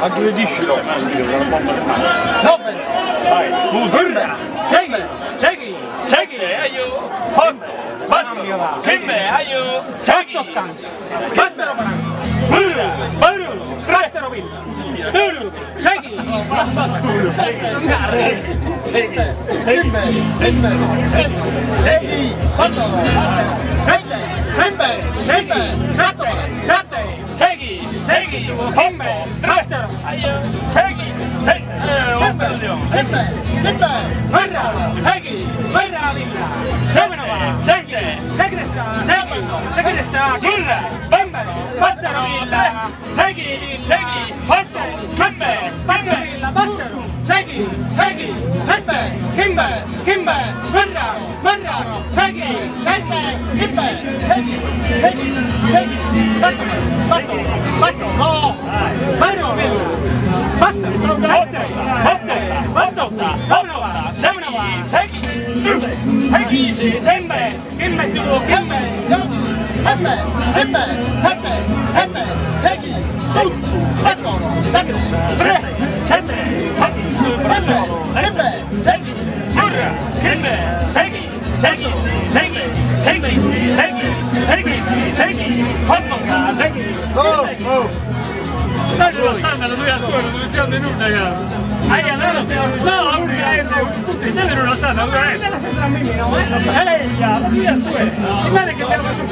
Aggrediscilo. Vai, burra, segui, aiu, hotto, fatto, kimbe, aiu, segui, burra, baru, trattero villa, duru, segui, segui, kimbe, trattero, aiu, segui, un bellio, guarda, segui, guarda villa, semenova, segui, segressa, burra, bambero, battero villa, segui, hotto, kimbe, villa, battero, segui, kimbe, guarda, segui, segui, sempre, kimbe tu, kimbe, tre, sempre, burra, kimbe, segui, hottonga, segui. Dai, la sanna, la tua storia, non mettiamo di nulla, cara. No, una sanna, una. Della sestra a me, no? La tua storia. Guarda che abbiamo